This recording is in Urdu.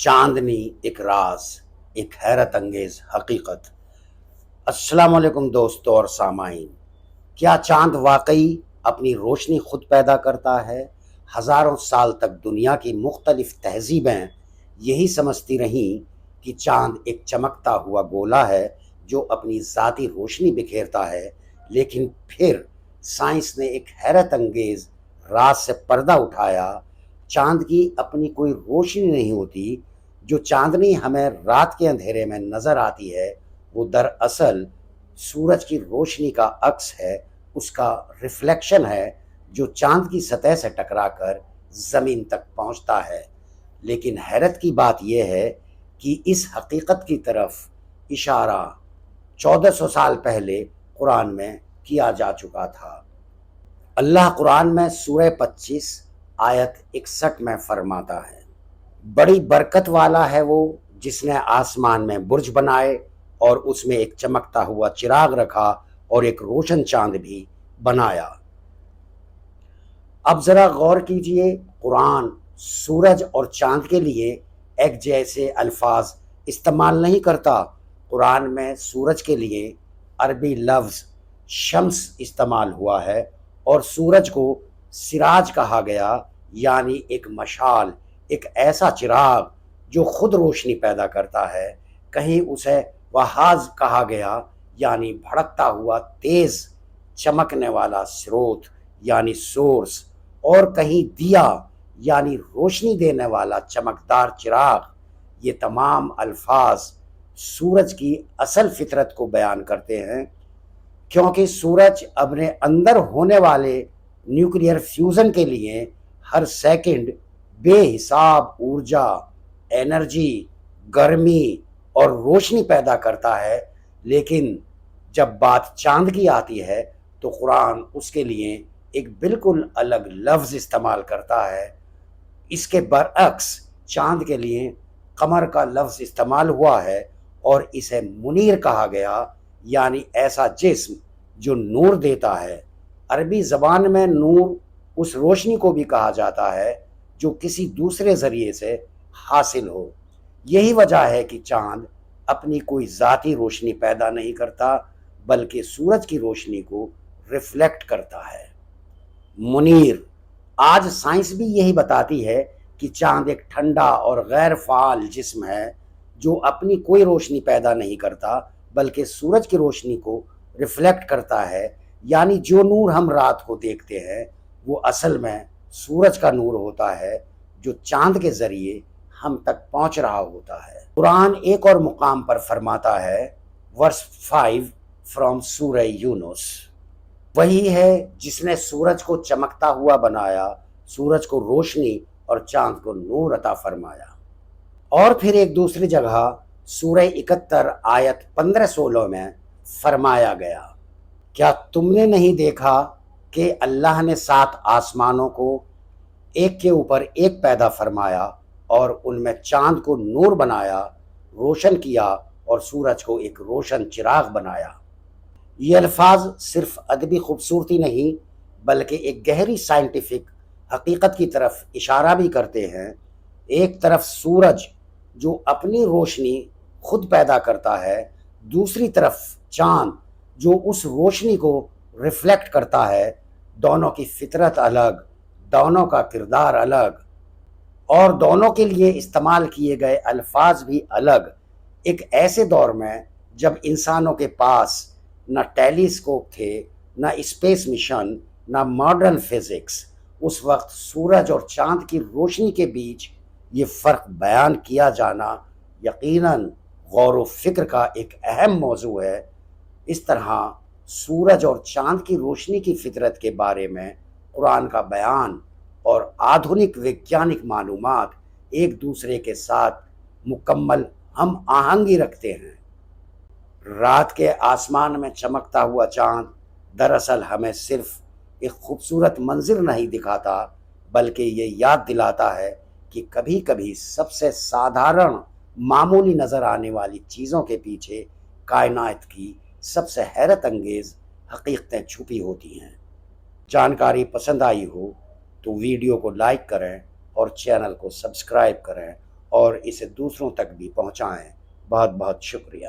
چاندنی ایک راز، ایک حیرت انگیز حقیقت۔ السلام علیکم دوستو اور سامعین، کیا چاند واقعی اپنی روشنی خود پیدا کرتا ہے؟ ہزاروں سال تک دنیا کی مختلف تہذیبیں یہی سمجھتی رہیں کہ چاند ایک چمکتا ہوا گولا ہے جو اپنی ذاتی روشنی بکھیرتا ہے، لیکن پھر سائنس نے ایک حیرت انگیز راز سے پردہ اٹھایا۔ چاند کی اپنی کوئی روشنی نہیں ہوتی۔ جو چاندنی ہمیں رات کے اندھیرے میں نظر آتی ہے وہ دراصل سورج کی روشنی کا عکس ہے، اس کا ریفلیکشن ہے جو چاند کی سطح سے ٹکرا کر زمین تک پہنچتا ہے۔ لیکن حیرت کی بات یہ ہے کہ اس حقیقت کی طرف اشارہ 1400 سال پہلے قرآن میں کیا جا چکا تھا۔ اللہ قرآن میں سورہ 25 آیت 61 میں فرماتا ہے، بڑی برکت والا ہے وہ جس نے آسمان میں برج بنائے اور اس میں ایک چمکتا ہوا چراغ رکھا اور ایک روشن چاند بھی بنایا۔ اب ذرا غور کیجئے، قرآن سورج اور چاند کے لیے ایک جیسے الفاظ استعمال نہیں کرتا۔ قرآن میں سورج کے لیے عربی لفظ شمس استعمال ہوا ہے اور سورج کو سراج کہا گیا، یعنی ایک مشال، ایک ایسا چراغ جو خود روشنی پیدا کرتا ہے۔ کہیں اسے وہاز کہا گیا، یعنی بھڑکتا ہوا تیز چمکنے والا سروت یعنی سورس، اور کہیں دیا یعنی روشنی دینے والا چمکدار چراغ۔ یہ تمام الفاظ سورج کی اصل فطرت کو بیان کرتے ہیں، کیونکہ سورج اپنے اندر ہونے والے نیوکلیئر فیوژن کے لیے ہر سیکنڈ بے حساب ارجا، انرجی، گرمی اور روشنی پیدا کرتا ہے۔ لیکن جب بات چاند کی آتی ہے تو قرآن اس کے لیے ایک بالکل الگ لفظ استعمال کرتا ہے۔ اس کے برعکس چاند کے لیے قمر کا لفظ استعمال ہوا ہے اور اسے منیر کہا گیا، یعنی ایسا جسم جو نور دیتا ہے۔ عربی زبان میں نور اس روشنی کو بھی کہا جاتا ہے جو کسی دوسرے ذریعے سے حاصل ہو۔ یہی وجہ ہے کہ چاند اپنی کوئی ذاتی روشنی پیدا نہیں کرتا بلکہ سورج کی روشنی کو ریفلیکٹ کرتا ہے۔ منیر، آج سائنس بھی یہی بتاتی ہے کہ چاند ایک ٹھنڈا اور غیر فعال جسم ہے جو اپنی کوئی روشنی پیدا نہیں کرتا بلکہ سورج کی روشنی کو ریفلیکٹ کرتا ہے، یعنی جو نور ہم رات کو دیکھتے ہیں وہ اصل میں سورج کا نور ہوتا ہے جو چاند کے ذریعے ہم تک پہنچ رہا ہوتا ہے۔ قرآن ایک اور مقام پر فرماتا ہے، ورس 5 فرام سورہ یونس، وہی ہے جس نے سورج کو چمکتا ہوا بنایا، سورج کو روشنی اور چاند کو نور عطا فرمایا۔ اور پھر ایک دوسری جگہ سورہ 71 آیت 15-16 میں فرمایا گیا، کیا تم نے نہیں دیکھا کہ اللہ نے 7 آسمانوں کو ایک کے اوپر ایک پیدا فرمایا اور ان میں چاند کو نور بنایا، روشن کیا، اور سورج کو ایک روشن چراغ بنایا۔ یہ الفاظ صرف ادبی خوبصورتی نہیں بلکہ ایک گہری سائنٹیفک حقیقت کی طرف اشارہ بھی کرتے ہیں۔ ایک طرف سورج جو اپنی روشنی خود پیدا کرتا ہے، دوسری طرف چاند جو اس روشنی کو ریفلیکٹ کرتا ہے۔ دونوں کی فطرت الگ، دونوں کا کردار الگ، اور دونوں کے لیے استعمال کیے گئے الفاظ بھی الگ۔ ایک ایسے دور میں جب انسانوں کے پاس نہ ٹیلی اسکوپ تھے، نہ اسپیس مشن، نہ ماڈرن فزکس، اس وقت سورج اور چاند کی روشنی کے بیچ یہ فرق بیان کیا جانا یقیناً غور و فکر کا ایک اہم موضوع ہے۔ اس طرح سورج اور چاند کی روشنی کی فطرت کے بارے میں قرآن کا بیان اور آدھونک ویگیانک معلومات ایک دوسرے کے ساتھ مکمل ہم آہنگی رکھتے ہیں۔ رات کے آسمان میں چمکتا ہوا چاند دراصل ہمیں صرف ایک خوبصورت منظر نہیں دکھاتا بلکہ یہ یاد دلاتا ہے کہ کبھی کبھی سب سے سادھارن معمولی نظر آنے والی چیزوں کے پیچھے کائنات کی سب سے حیرت انگیز حقیقتیں چھپی ہوتی ہیں۔ جانکاری پسند آئی ہو تو ویڈیو کو لائک کریں اور چینل کو سبسکرائب کریں اور اسے دوسروں تک بھی پہنچائیں۔ بہت بہت شکریہ۔